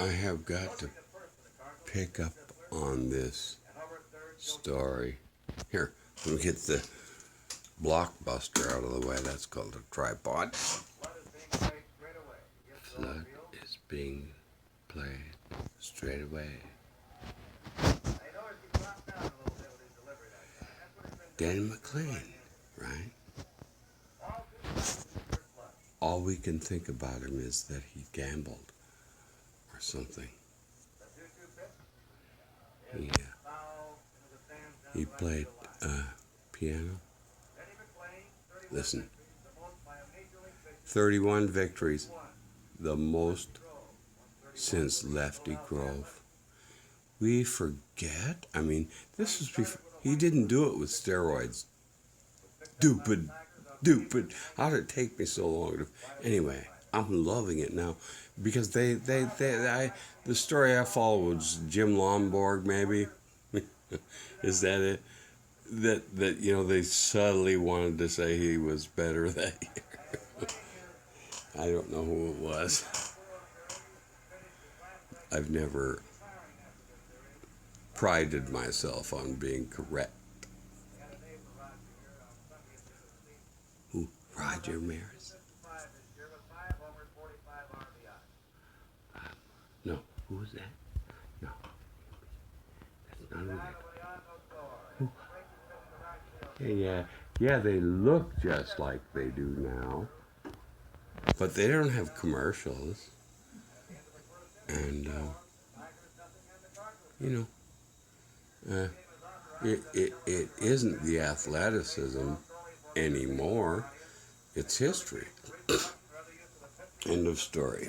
I have got to pick up on this story. Here, let me get the blockbuster out of the way. That's called a tripod. Flood is being played straight away. Danny McLean, right? All we can think about him is that he gambled or something. He played piano. Listen, 31 victories, the most since Lefty Grove. We forget. I mean, this was before. He didn't do it with steroids. Stupid. How did it take me so long to? Anyway, I'm loving it now because the story I followed was Jim Lomborg, maybe. Is that it? That they subtly wanted to say he was better that year. I don't know who it was. I've never prided myself on being correct. Who? Roger Maris? No. Who was that? No. That's not who that. Yeah, they look just like they do now. But they don't have commercials. And, it isn't the athleticism anymore. It's history. End of story.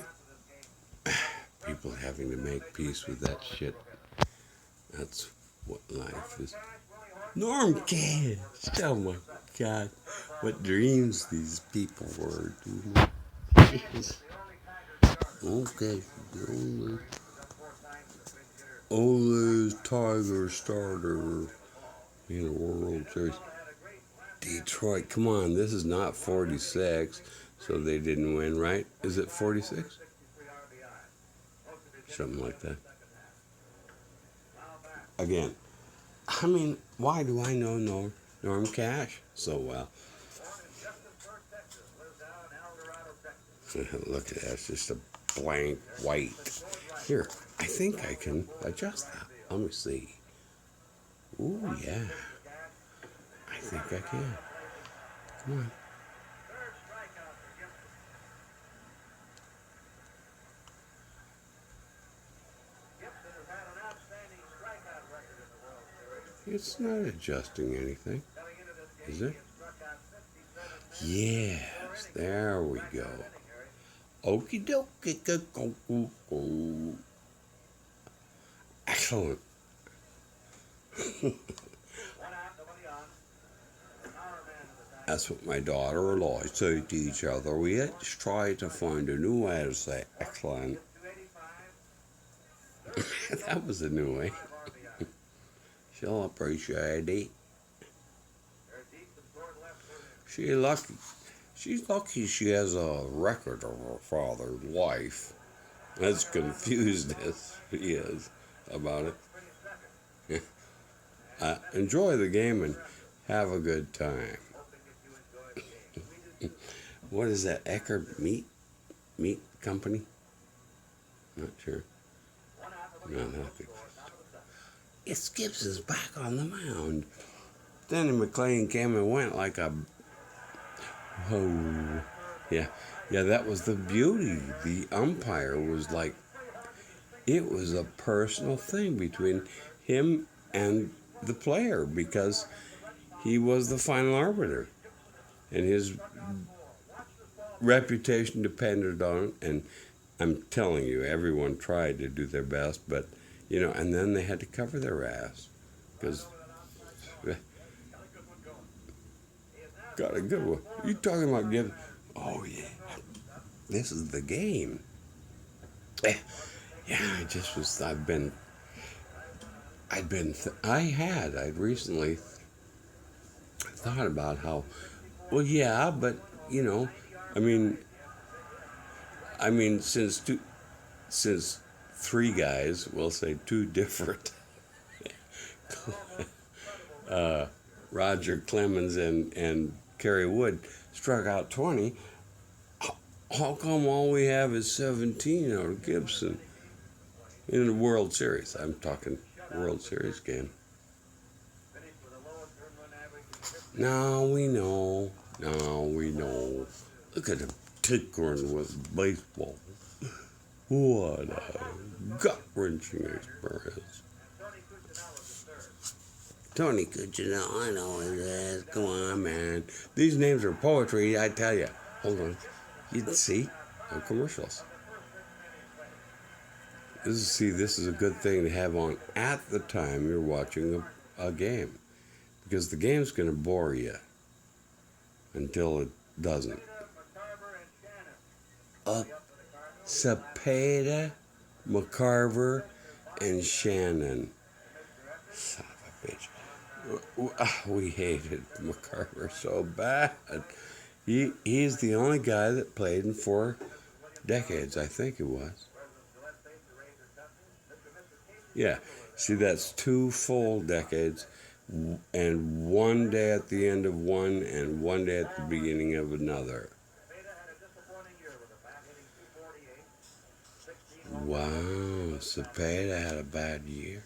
People having to make peace with that shit. That's what life is. Norm Cash. Oh my God. What dreams these people were. Okay. Oldest Tiger starter in the World Series. Detroit, come on, this is not 46, so they didn't win, right? Is it 46? Something like that. Again, I mean, why do I know Norm Cash so well? Look at that, it's just a blank white. Here, I think I can adjust that. Let me see. Ooh, yeah. I think I can. Come on. It's not adjusting anything, is it? Yes, there we go. Okie dokie. Excellent. That's what my daughter and I say to each other. We each try to find a new way to say excellent. That was a new way. She'll appreciate it. She's lucky she has a record of her father's life. As confused as he is about it. Enjoy the game and have a good time. What is that? Eckerd Meat Company? Not sure. No, not good. It's Gibbs is back on the mound. Danny McLean came and went like a. Oh, yeah, that was the beauty. The umpire was like, it was a personal thing between him and the player because he was the final arbiter. And his reputation depended on it. And I'm telling you, everyone tried to do their best, but, and then they had to cover their ass because. Got a good one. You talking about getting? Oh yeah, this is the game. Yeah, I'd recently thought about how. Well, yeah, but I mean, since three guys, we'll say two different, Roger Clemens and Kerry Wood, struck out 20. How come all we have is 17 out of Gibson in the World Series? I'm talking World Series game. Now we know. Now we know. Look at him tinkering with baseball. What a gut-wrenching experience. Tony Cuccinell, I know his ass. Come on, man. These names are poetry, I tell you. Hold on. You can see no commercials. This is a good thing to have on at the time you're watching a game. Because the game's going to bore you until it doesn't. Cepeda, McCarver, and Shannon. Son of a bitch. We hated McCarver so bad. He's the only guy that played in 4 decades, I think it was. Yeah, see, that's 2 full decades, and 1 day at the end of one, and 1 day at the beginning of another. Wow, Cepeda had a bad year.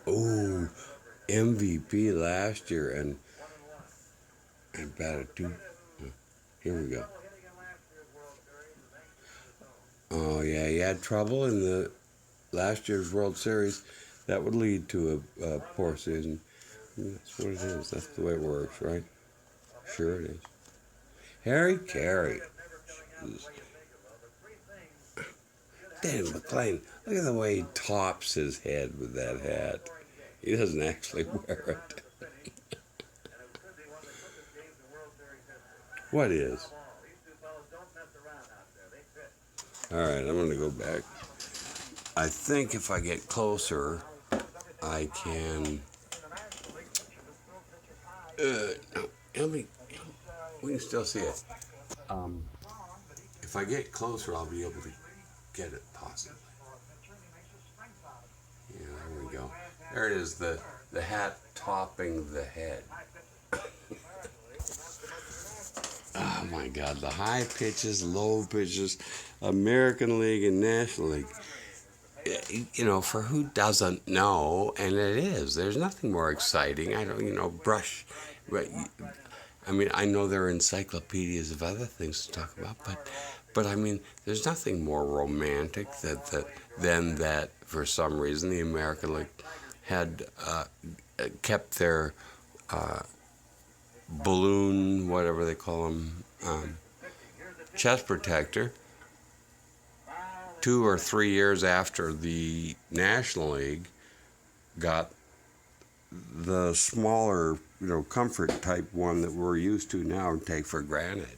Oh, MVP last year, and batted 2. Here we go. Oh yeah, he had trouble in the last year's World Series. That would lead to a poor season. That's what it is. That's the way it works, right? Sure it is. Harry Carey. Dan McLean. Look at the way he tops his head with that hat. He doesn't actually wear it. What is? All right, I'm going to go back. I think if I get closer, I can. No, we can still see it. If I get closer, I'll be able to get it possibly. Yeah, there we go. There it is, the hat topping the head. Oh my God, the high pitches, low pitches, American League and National League. You know, for who doesn't know, and it is, there's nothing more exciting. I don't, brush. I mean, I know there are encyclopedias of other things to talk about, but I mean, there's nothing more romantic than that. For some reason, the American League had kept their balloon, whatever they call them, chest protector 2 or 3 years after the National League got the smaller, comfort type one that we're used to now and take for granted.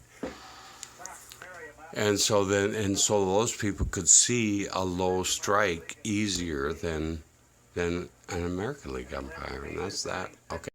And so those people could see a low strike easier than an American League umpire, and that's that. Okay.